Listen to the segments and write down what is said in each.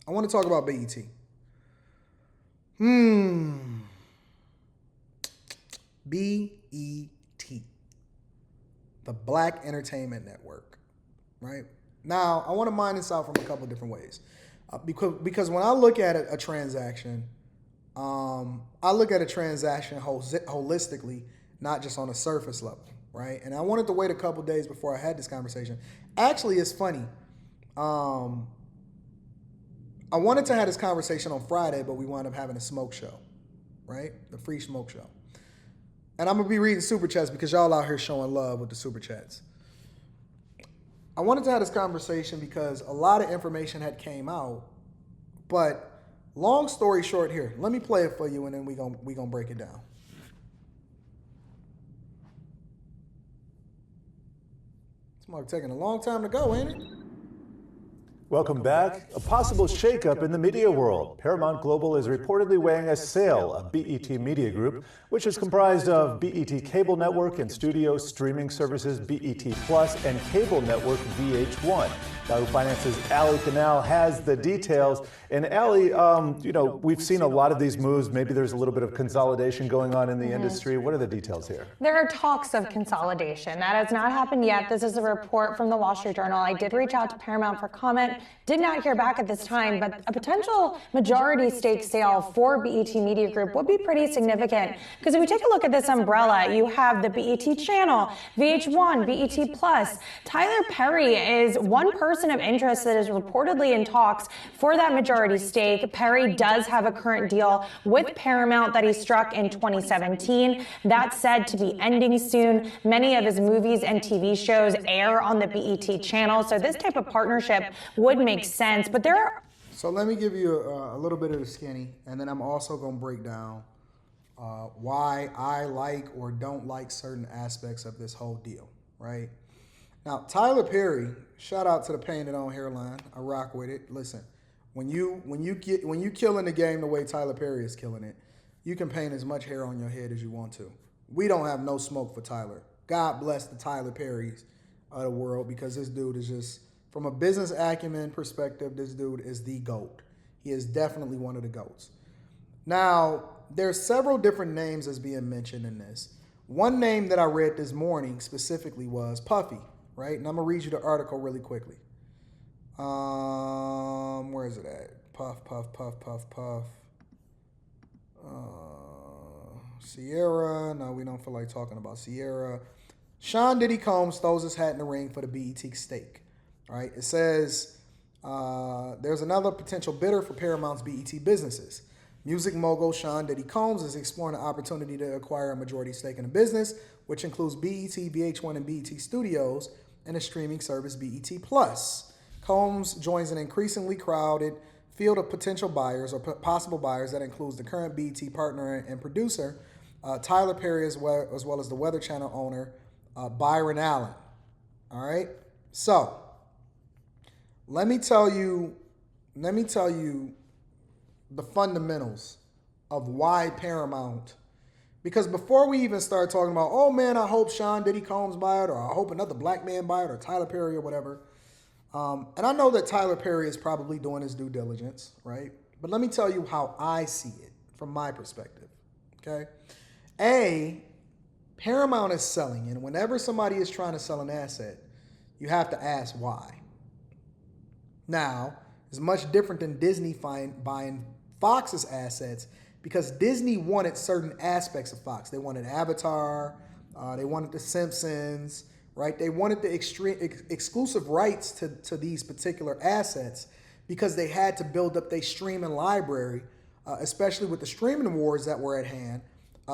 I want to talk about BET. BET, the Black Entertainment Network, right? Now, I want to mine this out from a couple different ways. Because when I look at a transaction, I look at a transaction holistically, not just on a surface level, right? And I wanted to wait a couple days before I had this conversation. Actually, it's funny. I wanted to have this conversation on Friday, but we wound up having a smoke show, right? The free smoke show. And I'm going to be reading super chats because y'all out here showing love with the super chats. I wanted to have this conversation because a lot of information had came out, but long story short here, let me play it for you and then we gonna break it down. It's like taking a long time to go, ain't it? Welcome back. A possible shakeup in the media world. Paramount Global is reportedly weighing a sale of BET Media Group, which is comprised of BET Cable Network and studio streaming services BET Plus and cable network VH1. Yahoo Finance's Ali Canal has the details. And Ali, we've seen a lot of these moves. Maybe there's a little bit of consolidation going on in the industry. What are the details here? There are talks of consolidation. That has not happened yet. This is a report from the Wall Street Journal. I did reach out to Paramount for comment. Did not hear back at this time, but a potential majority stake sale for BET Media Group would be pretty significant. Because if we take a look at this umbrella, you have the BET channel, VH1, BET Plus. Tyler Perry is one person of interest that is reportedly in talks for that majority stake. Perry does have a current deal with Paramount that he struck in 2017. That's said to be ending soon. Many of his movies and TV shows air on the BET channel, so this type of partnership would make sense. But there are... So let me give you a little bit of the skinny, and then I'm also going to break down why I like or don't like certain aspects of this whole deal, right? Now, Tyler Perry, shout out to the painted on hairline. I rock with it. Listen, when you killing the game the way Tyler Perry is killing it, you can paint as much hair on your head as you want to. We don't have no smoke for Tyler. God bless the Tyler Perrys of the world, because this dude is just, from a business acumen perspective, this dude is the GOAT. He is definitely one of the GOATs. Now, there's several different names that's being mentioned in this. One name that I read this morning specifically was Puffy, right? And I'm going to read you the article really quickly. Where is it at? Puff. Sierra. No, we don't feel like talking about Sierra. Sean Diddy Combs throws his hat in the ring for the BET stake. All right. It says there's another potential bidder for Paramount's BET businesses. Music mogul Sean Diddy Combs is exploring the opportunity to acquire a majority stake in the business, which includes BET, VH1, and BET Studios, and the streaming service BET Plus. Combs joins an increasingly crowded field of potential buyers or possible buyers that includes the current BET partner and producer, Tyler Perry, as well as the Weather Channel owner, Byron Allen. All right? So, let me tell you the fundamentals of why Paramount, because before we even start talking about, oh man, I hope Sean Diddy Combs buy it, or I hope another black man buy it, or Tyler Perry or whatever. And I know that Tyler Perry is probably doing his due diligence, right? But let me tell you how I see it from my perspective, okay? Paramount is selling, and whenever somebody is trying to sell an asset, you have to ask why. Now, it's much different than Disney buying Fox's assets, because Disney wanted certain aspects of Fox. They wanted Avatar, they wanted The Simpsons, right? They wanted the exclusive rights to these particular assets because they had to build up their streaming library, especially with the streaming wars that were at hand,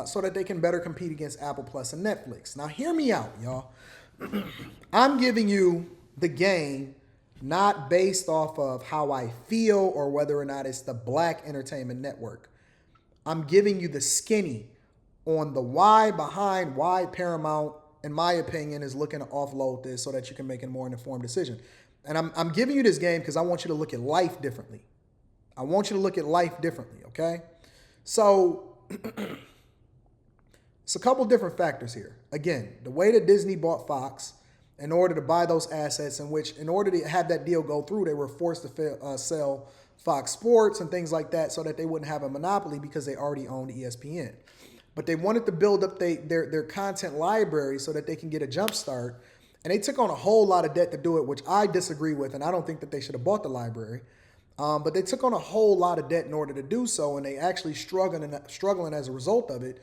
so that they can better compete against Apple Plus and Netflix. Now, hear me out, y'all. I'm giving you the game not based off of how I feel or whether or not it's the Black Entertainment Network. I'm giving you the skinny on the why behind why Paramount, in my opinion, is looking to offload this so that you can make a more informed decision. And I'm giving you this game because I want you to look at life differently. I want you to look at life differently, okay? So, it's a couple different factors here. Again, the way that Disney bought Fox in order to buy those assets, in which, in order to have that deal go through, they were forced to sell Fox Sports and things like that so that they wouldn't have a monopoly because they already owned ESPN. But they wanted to build up their content library so that they can get a jump start. And they took on a whole lot of debt to do it, which I disagree with, and I don't think that they should have bought the library. But they took on a whole lot of debt in order to do so, and they actually struggling as a result of it.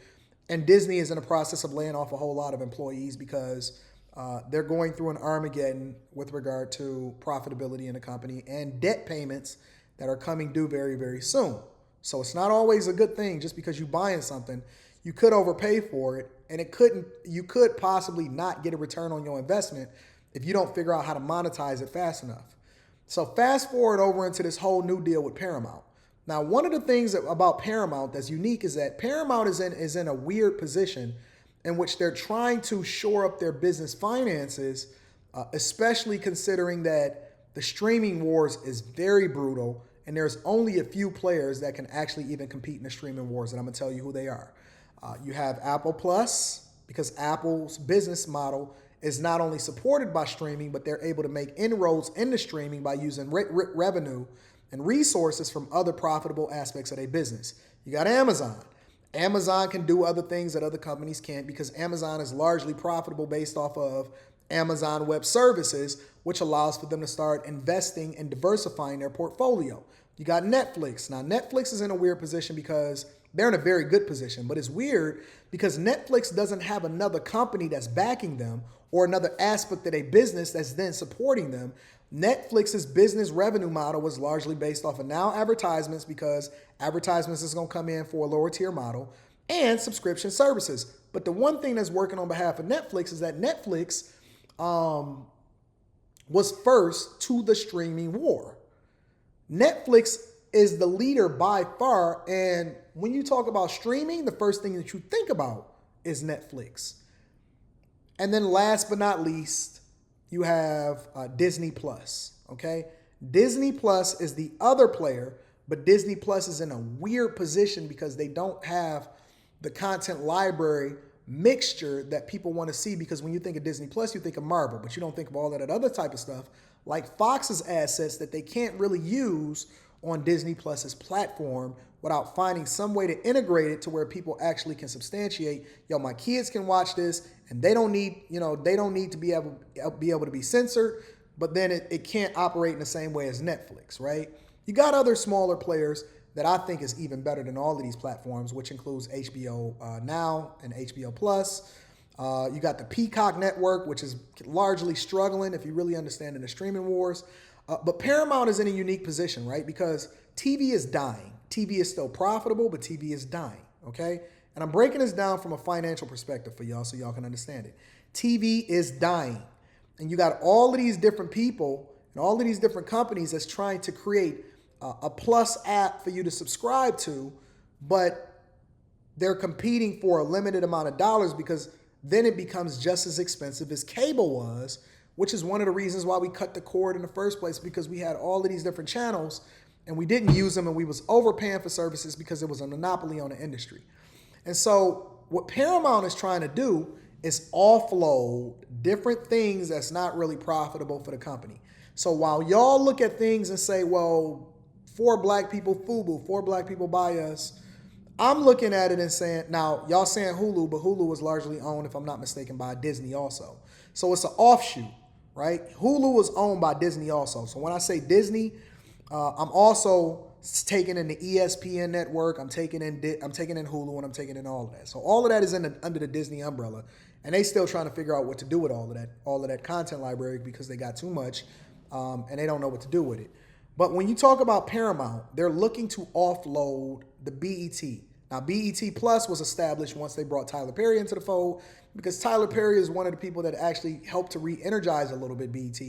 And Disney is in the process of laying off a whole lot of employees because they're going through an Armageddon with regard to profitability in the company and debt payments that are coming due very, very soon. So it's not always a good thing just because you're buying something. You could overpay for it, and you could possibly not get a return on your investment if you don't figure out how to monetize it fast enough. So fast forward over into this whole new deal with Paramount. Now, one of the things about Paramount that's unique is that Paramount is in a weird position in which they're trying to shore up their business finances, especially considering that the streaming wars is very brutal, and there's only a few players that can actually even compete in the streaming wars, and I'm gonna tell you who they are. You have Apple Plus, because Apple's business model is not only supported by streaming, but they're able to make inroads into streaming by using revenue and resources from other profitable aspects of their business. You got Amazon. Amazon can do other things that other companies can't because Amazon is largely profitable based off of Amazon Web Services, which allows for them to start investing and diversifying their portfolio. You got Netflix. Now, Netflix is in a weird position because they're in a very good position, but it's weird because Netflix doesn't have another company that's backing them or another aspect of their business that's then supporting them. Netflix's business revenue model was largely based off of now advertisements because advertisements is going to come in for a lower tier model and subscription services. But the one thing that's working on behalf of Netflix is that Netflix was first to the streaming war. Netflix is the leader by far, and when you talk about streaming, the first thing that you think about is Netflix. And then last but not least, you have Disney Plus, okay? Disney Plus is the other player, but Disney Plus is in a weird position because they don't have the content library mixture that people want to see, because when you think of Disney Plus, you think of Marvel, but you don't think of all that other type of stuff, like Fox's assets that they can't really use on Disney Plus's platform without finding some way to integrate it to where people actually can substantiate, yo, my kids can watch this and they don't need to be able to be censored, but then it can't operate in the same way as Netflix, right? You got other smaller players that I think is even better than all of these platforms, which includes HBO Now and HBO Plus. You got the Peacock Network, which is largely struggling if you really understand in the streaming wars. But Paramount is in a unique position, right? Because TV is dying. TV is still profitable, but TV is dying, okay? And I'm breaking this down from a financial perspective for y'all so y'all can understand it. TV is dying. And you got all of these different people and all of these different companies that's trying to create a Plus app for you to subscribe to, but they're competing for a limited amount of dollars because then it becomes just as expensive as cable was, which is one of the reasons why we cut the cord in the first place, because we had all of these different channels and we didn't use them and we was overpaying for services because it was a monopoly on the industry. And so what Paramount is trying to do is offload different things that's not really profitable for the company. So while y'all look at things and say, well, 4 black people FUBU, 4 black people buy us, I'm looking at it and saying, now y'all saying Hulu, but Hulu was largely owned, if I'm not mistaken, by Disney also. So it's an offshoot, right? Hulu was owned by Disney also. So when I say Disney, I'm also taking in the ESPN network, I'm taking in Hulu, and I'm taking in all of that. So all of that is under the Disney umbrella, and they still trying to figure out what to do with all of that content library because they got too much, and they don't know what to do with it. But when you talk about Paramount, they're looking to offload the BET. Now, BET Plus was established once they brought Tyler Perry into the fold, because Tyler Perry is one of the people that actually helped to re-energize a little bit BET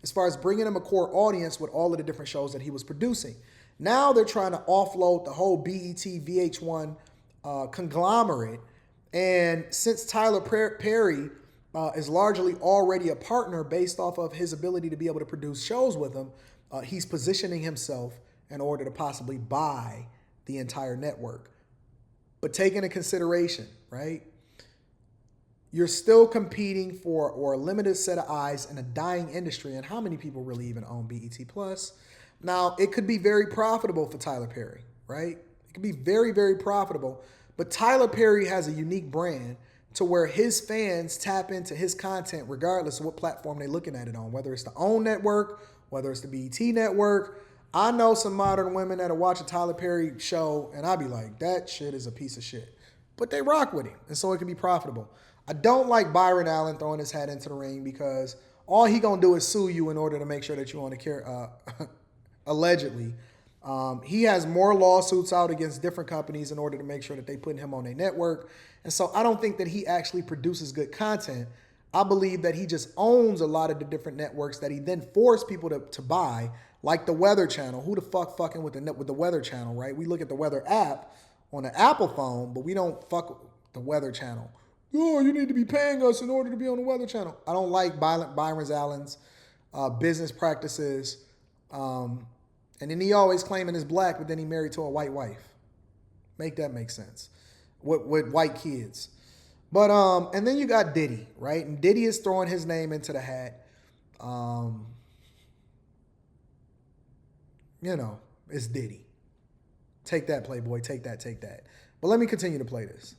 as far as bringing him a core audience with all of the different shows that he was producing. Now they're trying to offload the whole BET VH1 conglomerate. And since Tyler Perry is largely already a partner based off of his ability to be able to produce shows with him, he's positioning himself in order to possibly buy the entire network. But take into consideration, right? You're still competing for a limited set of eyes in a dying industry. And how many people really even own BET Plus? Now, it could be very profitable for Tyler Perry, right? It could be very, very profitable. But Tyler Perry has a unique brand to where his fans tap into his content regardless of what platform they're looking at it on, whether it's the OWN network, whether it's the BET network. I know some modern women that'll watch a Tyler Perry show and I'll be like, that shit is a piece of shit. But they rock with him, and so it can be profitable. I don't like Byron Allen throwing his hat into the ring because all he gonna do is sue you in order to make sure that you on the care, allegedly. He has more lawsuits out against different companies in order to make sure that they put him on their network. And so I don't think that he actually produces good content. I believe that he just owns a lot of the different networks that he then forced people to buy, like the Weather Channel. Who the fuck fucking with the Weather Channel, right? We look at the Weather app on the Apple phone, but we don't fuck with the Weather Channel. Oh, you need to be paying us in order to be on the Weather Channel. I don't like Byron Allen's business practices. And then he always claiming he's black, but then he married to a white wife. Make that make sense. With white kids. But and then you got Diddy, right? And Diddy is throwing his name into the hat. It's Diddy. Take that, Playboy. Take that, take that. But let me continue to play this.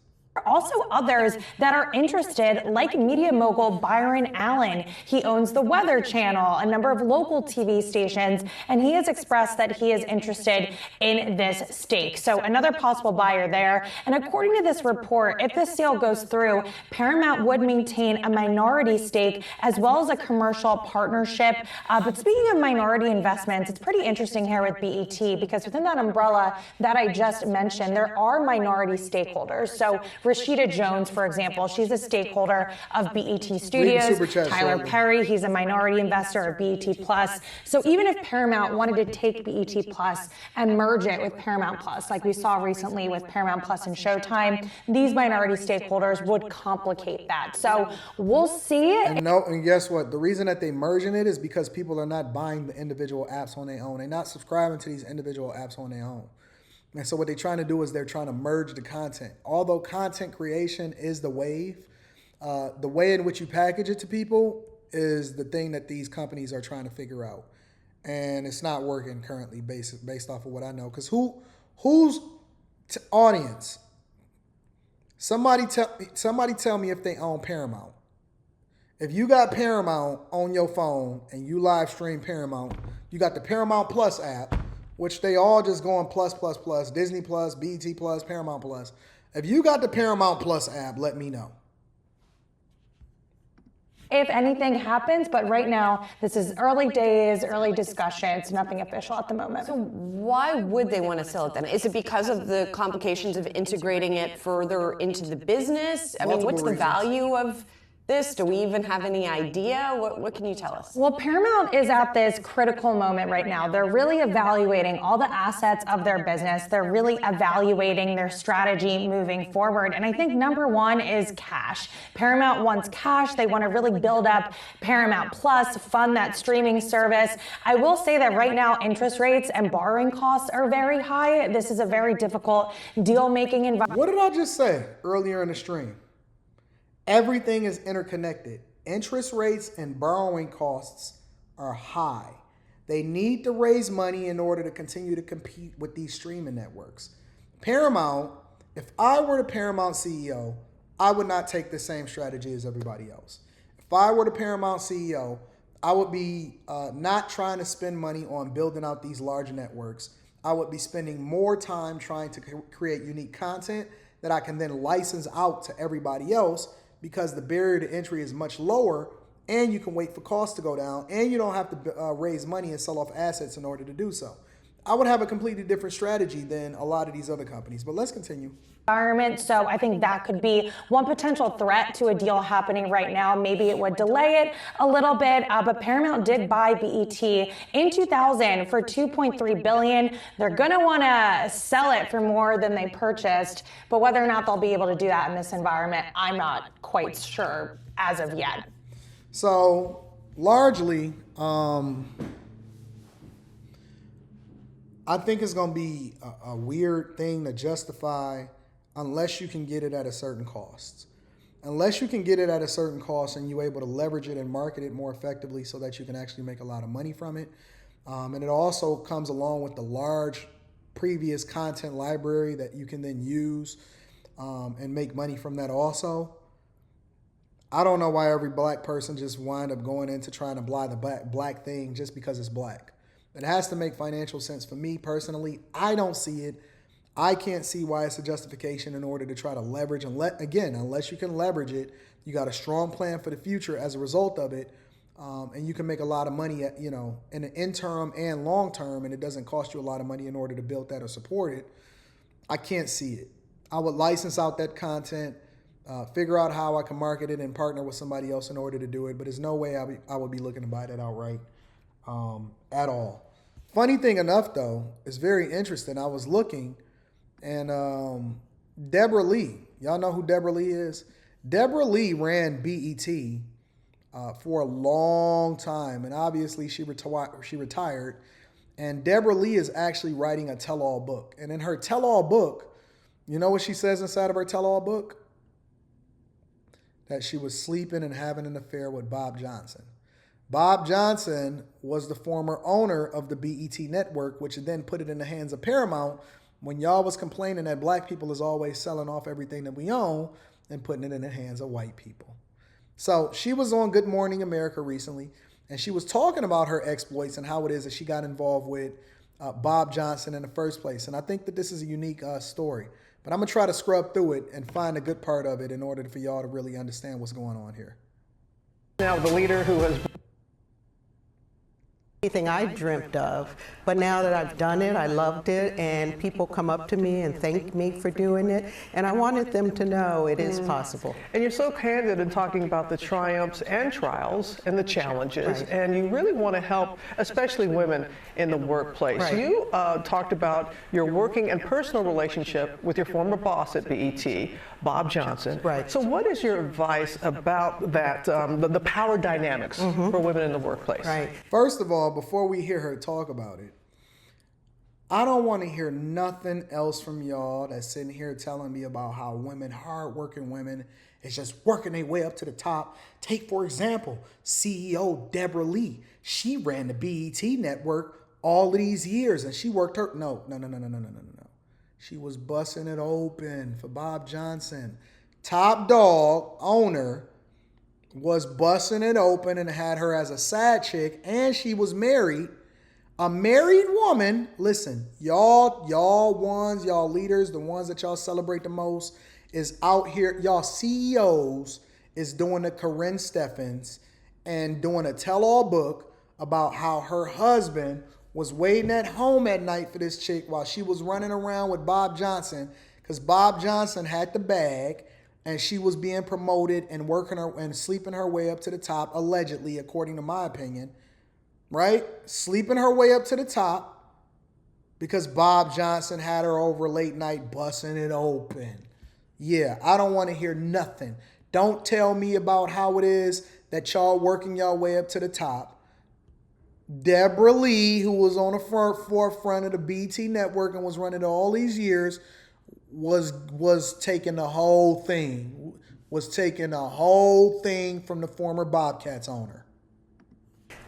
Also others that are interested, like media mogul Byron Allen. He owns the Weather Channel, a number of local TV stations, and he has expressed that he is interested in this stake. So another possible buyer there. And according to this report, if this sale goes through, Paramount would maintain a minority stake as well as a commercial partnership. But speaking of minority investments, it's pretty interesting here with BET because within that umbrella that I just mentioned, there are minority stakeholders. So Rashida Jones, for example, she's a stakeholder of BET Studios. Tyler Perry, he's a minority investor of BET Plus. So even if Paramount wanted to take BET Plus and merge it with Paramount Plus, like we saw recently with Paramount Plus and Showtime, these minority stakeholders would complicate that. So we'll see. And guess what? The reason that they merging it is because people are not buying the individual apps on their own. They're not subscribing to these individual apps on their own. And so what they're trying to do is they're trying to merge the content. Although content creation is the wave, the way in which you package it to people is the thing that these companies are trying to figure out. And it's not working currently based off of what I know. Because whose audience? Somebody tell me if they own Paramount. If you got Paramount on your phone and you live stream Paramount, you got the Paramount Plus app, which they all just go on plus, Disney Plus, BET Plus, Paramount Plus. If you got the Paramount Plus app, let me know. If anything happens, but right now, this is early days, early discussions, nothing official at the moment. So why would they want to sell it then? Is it because of the complications of integrating it further into the business? I mean, what's the value of this? Do we even have any idea? What can you tell us? Well, Paramount is at this critical moment right now. They're really evaluating all the assets of their business. They're really evaluating their strategy moving forward. And I think number one is cash. Paramount wants cash. They want to really build up Paramount Plus, fund that streaming service. I will say that right now, interest rates and borrowing costs are very high. This is a very difficult deal-making environment. What did I just say earlier in the stream? Everything is interconnected. Interest rates and borrowing costs are high. They need to raise money in order to continue to compete with these streaming networks. Paramount, if I were the Paramount CEO, I would not take the same strategy as everybody else. If I were the Paramount CEO, I would be not trying to spend money on building out these large networks. I would be spending more time trying to create unique content that I can then license out to everybody else, because the barrier to entry is much lower and you can wait for costs to go down and you don't have to raise money and sell off assets in order to do so. I would have a completely different strategy than a lot of these other companies, but let's continue. So I think that could be one potential threat to a deal happening right now. Maybe it would delay it a little bit, but Paramount did buy BET in 2000 for $2.3 billion. They're going to want to sell it for more than they purchased, but whether or not they'll be able to do that in this environment, I'm not quite sure as of yet. So largely, I think it's going to be a weird thing to justify unless you can get it at a certain cost. Unless you can get it at a certain cost and you're able to leverage it and market it more effectively so that you can actually make a lot of money from it, And it also comes along with the large previous content library that you can then use and make money from that also. I don't know why every black person just wind up going into trying to buy the black thing just because it's black. It has to make financial sense for me personally. I don't see it. I can't see why it's a justification in order to try to leverage. And unless you can leverage it, you got a strong plan for the future as a result of it. And you can make a lot of money in an interim and long term, and it doesn't cost you a lot of money in order to build that or support it. I can't see it. I would license out that content, figure out how I can market it and partner with somebody else in order to do it. But there's no way I would be looking to buy that outright at all. Funny thing enough, though, it's very interesting. I was looking, and Debra Lee, y'all know who Debra Lee is? Debra Lee ran BET for a long time, and obviously she retired. And Debra Lee is actually writing a tell-all book. And in her tell-all book, you know what she says inside of her tell-all book? That she was sleeping and having an affair with Bob Johnson. Bob Johnson was the former owner of the BET network, which then put it in the hands of Paramount when y'all was complaining that black people is always selling off everything that we own and putting it in the hands of white people. So she was on Good Morning America recently, and she was talking about her exploits and how it is that she got involved with Bob Johnson in the first place. And I think that this is a unique story. But I'm going to try to scrub through it and find a good part of it in order for y'all to really understand what's going on here. Now, the leader who has anything I dreamt of, but now that I've done it, I loved it, and people come up to me and thank me for doing it, and I wanted them to know it is possible. And you're so candid in talking about the triumphs and trials and the challenges, and you really want to help, especially women in the workplace. Right. You talked about your working and personal relationship with your former boss at BET, Bob Johnson. Right. So what is your advice about that, the power dynamics for women in the workplace? Right. First of all, before we hear her talk about it, I don't want to hear nothing else from y'all that's sitting here telling me about how women, hardworking women, is just working their way up to the top. Take, for example, CEO Debra Lee. She ran the BET network all of these years, and she worked her... No. She was busting it open for Bob Johnson. Top dog, owner, was busting it open and had her as a side chick, and she was married. A married woman, listen, y'all leaders, the ones that y'all celebrate the most, is out here. Y'all CEOs is doing the Corinne Steffens and doing a tell-all book about how her husband was waiting at home at night for this chick while she was running around with Bob Johnson, because Bob Johnson had the bag and she was being promoted and working her and sleeping her way up to the top, allegedly, according to my opinion, right? Sleeping her way up to the top because Bob Johnson had her over late night busting it open. Yeah, I don't want to hear nothing. Don't tell me about how it is that y'all working y'all way up to the top. Debra Lee, who was on the forefront of the BT network and was running it all these years, was taking the whole thing. Was taking the whole thing from the former Bobcats owner.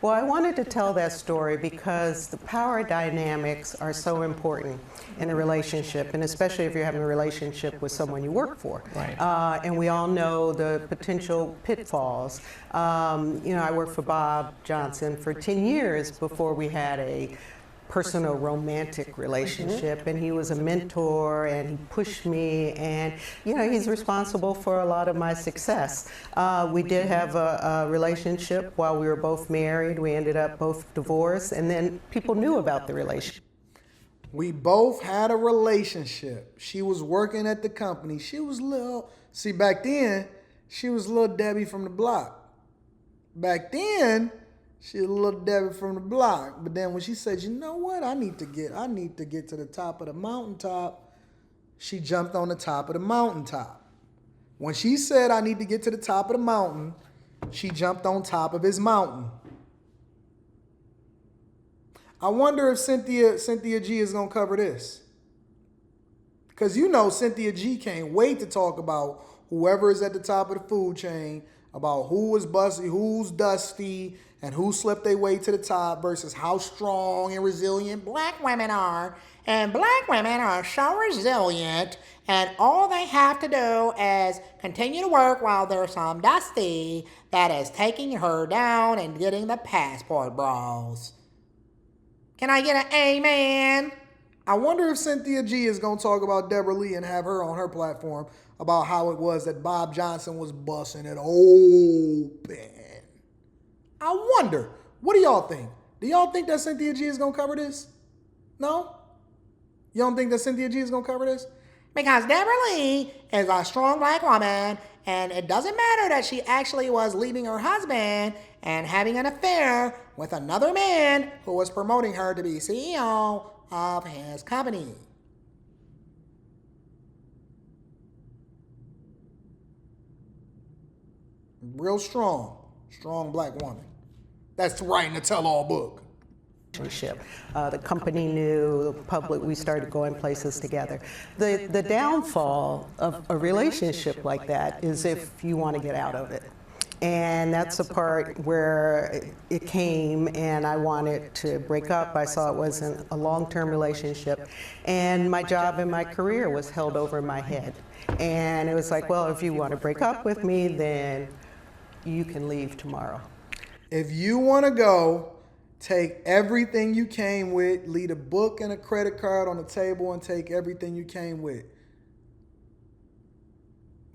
Well, I wanted to tell that story because the power dynamics are so important in a relationship, and especially if you're having a relationship with someone you work for. Right. And we all know the potential pitfalls. I worked for Bob Johnson for 10 years before we had a personal romantic relationship, and he was a mentor and he pushed me, and he's responsible for a lot of my success. We did have a relationship while we were both married. We ended up both divorced, and then people knew about the relationship. We both had a relationship. She was working at the company. She was back then, she was little Debbie from the block. Back then, she was a little Debbie from the block. But then when she said, you know what, I need to get to the top of the mountaintop, she jumped on the top of the mountaintop. When she said, I need to get to the top of the mountain, she jumped on top of his mountain. I wonder if Cynthia G is going to cover this. Because Cynthia G can't wait to talk about whoever is at the top of the food chain about who was Bussy, who's Dusty, and who slipped their way to the top versus how strong and resilient black women are. And black women are so resilient, and all they have to do is continue to work while there's some Dusty that is taking her down and getting the passport bras. Can I get an amen? I wonder if Cynthia G is going to talk about Debra Lee and have her on her platform about how it was that Bob Johnson was busting it open. I wonder. What do y'all think? Do y'all think that Cynthia G is going to cover this? No? You don't think that Cynthia G is going to cover this? Because Debra Lee is a strong black woman, and it doesn't matter that she actually was leaving her husband and having an affair with another man who was promoting her to be CEO of his company. Real strong black woman. That's writing a tell-all book. The company knew, the public, we started going places together. The downfall of a relationship like that is if you want to get out of it. And that's the part where it came and I wanted to break up. I saw it wasn't a long-term relationship. And my job and my career was held over my head. And it was like, well, if you want to break up with me, then you can leave tomorrow. If you want to go, take everything you came with, leave a book and a credit card on the table, and take everything you came with.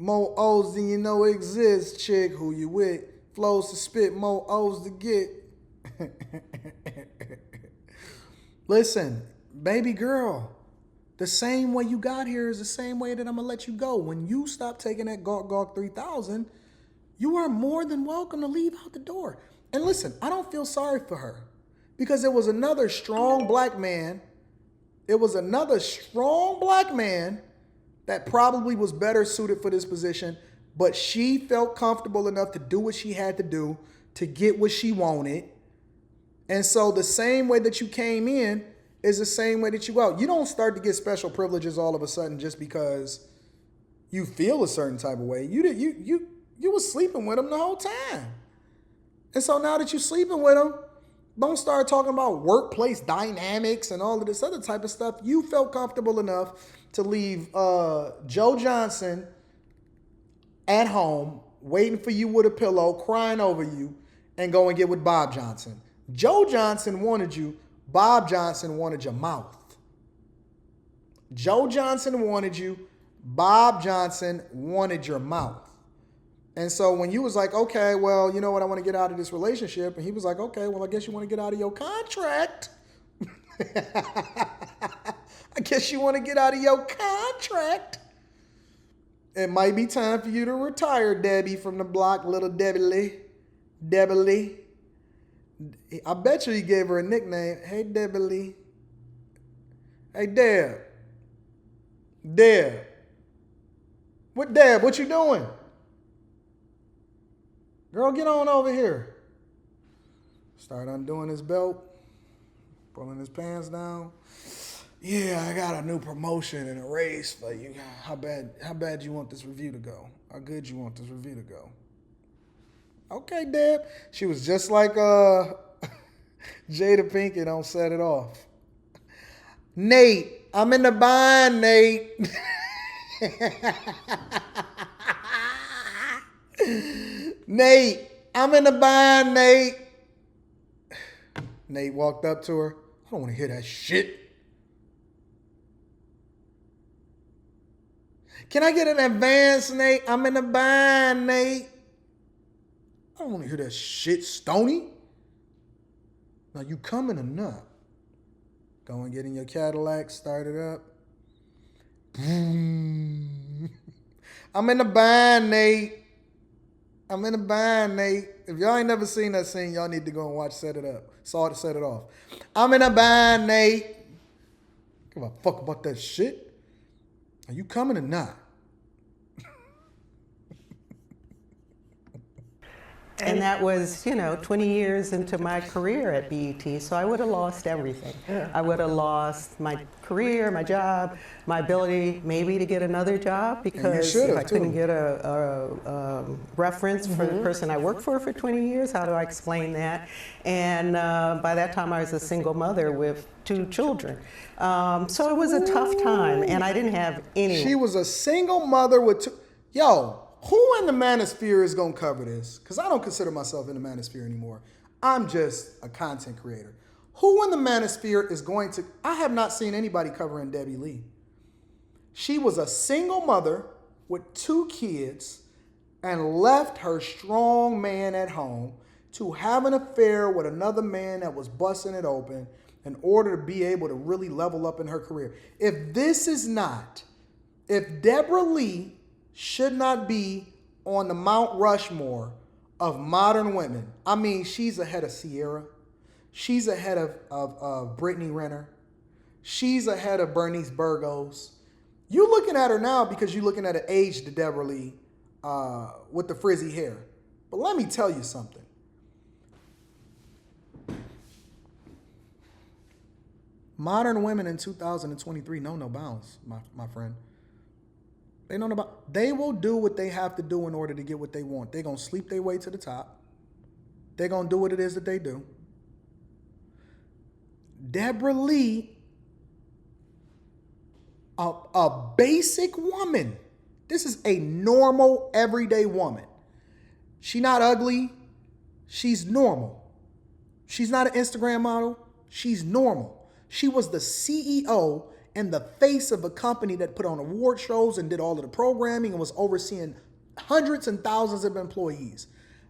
More O's than you know exists, chick, who you with. Flows to spit, more O's to get. Listen, baby girl, the same way you got here is the same way that I'm going to let you go. When you stop taking that Gawk 3000, you are more than welcome to leave out the door. And listen, I don't feel sorry for her because it was another strong black man. It was another strong black man that probably was better suited for this position, but she felt comfortable enough to do what she had to do to get what she wanted. And so the same way that you came in is the same way that you go out. You don't start to get special privileges all of a sudden just because you feel a certain type of way. You was sleeping with him the whole time. And so now that you're sleeping with him, don't start talking about workplace dynamics and all of this other type of stuff. You felt comfortable enough to leave Joe Johnson at home, waiting for you with a pillow, crying over you, and go and get with Bob Johnson. Joe Johnson wanted you. Bob Johnson wanted your mouth. Joe Johnson wanted you. Bob Johnson wanted your mouth. And so when you was like, okay, well, you know what, I want to get out of this relationship. And he was like, okay, well, I guess you want to get out of your contract. I guess you want to get out of your contract. It might be time for you to retire, Debbie from the block, little Debbie Lee. Debbie Lee. I bet you he gave her a nickname. Hey, Debbie Lee. Hey, Deb. Deb. What, Deb? What you doing? Girl, get on over here. Start undoing his belt, pulling his pants down. Yeah, I got a new promotion and a raise for you. How bad you want this review to go? How good you want this review to go? Okay, Deb. She was just like Jada Pinkett on Set It Off. Nate, I'm in the bind, Nate. Nate, I'm in the bind, Nate. Nate walked up to her. I don't want to hear that shit. Can I get an advance, Nate? I'm in the bind, Nate. I don't want to hear that shit, Stoney. Now, you coming or not? Go and get in your Cadillac, start it up. I'm in the bind, Nate. I'm in the bind, Nate. If y'all ain't never seen that scene, y'all need to go and watch Set It Up. Saw it, Set It Off. I'm in a bind, Nate. Give a fuck about that shit. Are you coming or not? And that was, 20 years into my career at BET, so I would have lost everything. Yeah. I would have lost my career, my job, my ability maybe to get another job, because if I couldn't get a reference for the person I worked for 20 years, how do I explain that? And by that time I was a single mother with 2 children. So it was a tough time, and I didn't have any. She was a single mother with 2. Yo, who in the manosphere is going to cover this? Because I don't consider myself in the manosphere anymore. I'm just a content creator. Who in the manosphere is going to... I have not seen anybody covering Debbie Lee. She was a single mother with 2 kids and left her strong man at home to have an affair with another man that was busting it open in order to be able to really level up in her career. If Debra Lee should not be on the Mount Rushmore of modern women. I mean, she's ahead of Sierra. She's ahead of Brittany Renner. She's ahead of Bernice Burgos. You're looking at her now because you're looking at an aged Debra Lee with the frizzy hair. But let me tell you something. Modern women in 2023 know no bounds, my friend. They will do what they have to do in order to get what they want. They're going to sleep their way to the top. They're going to do what it is that they do. Debra Lee, a basic woman. This is a normal, everyday woman. She's not ugly. She's normal. She's not an Instagram model. She's normal. She was the CEO and the face of a company that put on award shows and did all of the programming and was overseeing hundreds and thousands of employees.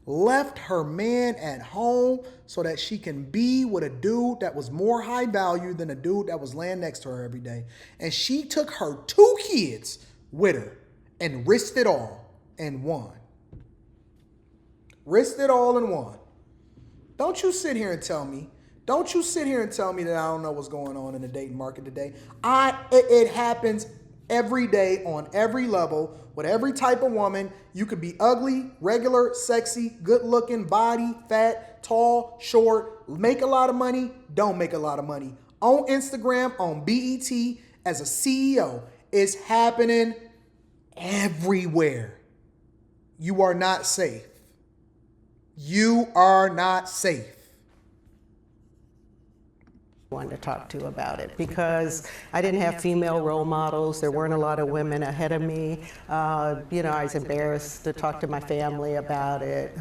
Left her man at home so that she can be with a dude that was more high value than a dude that was laying next to her every day. And she took her 2 kids with her and risked it all and won. Risked it all and won. Don't you sit here and tell me that I don't know what's going on in the dating market today. It happens every day on every level with every type of woman. You could be ugly, regular, sexy, good looking, body, fat, tall, short, make a lot of money, don't make a lot of money. On Instagram, on BET, as a CEO, it's happening everywhere. You are not safe. You are not safe. Wanted to talk to about it because I didn't have female role models. There weren't a lot of women ahead of me. I was embarrassed to talk to my family about it.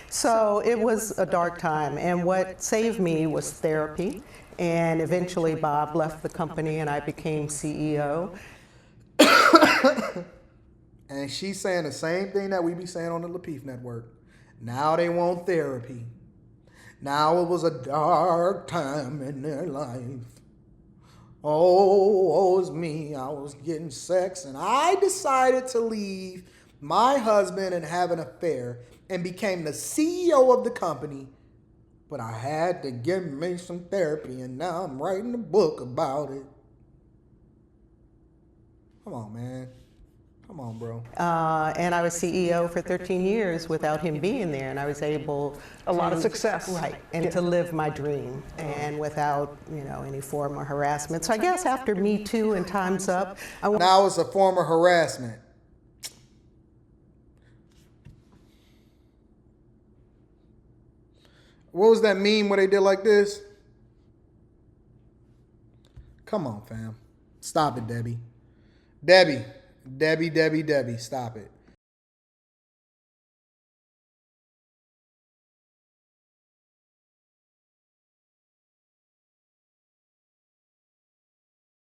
So it was a dark time. And what saved me was therapy. And eventually Bob left the company and I became CEO. And she's saying the same thing that we be saying on the Lapeef Network. Now they want therapy. Now it was a dark time in their life. Oh, it's me. I was getting sex and I decided to leave my husband and have an affair and became the CEO of the company. But I had to give me some therapy and now I'm writing a book about it. Come on, man. Come on, bro. And I was CEO for 13 years without him being there, and I was able a lot of success. Right, and to live my dream, and without any form of harassment. So I guess after Me Too and Time's Up, now it's a form of harassment. What was that meme where they did like this? Come on, fam. Stop it, Debbie. Debbie, stop it.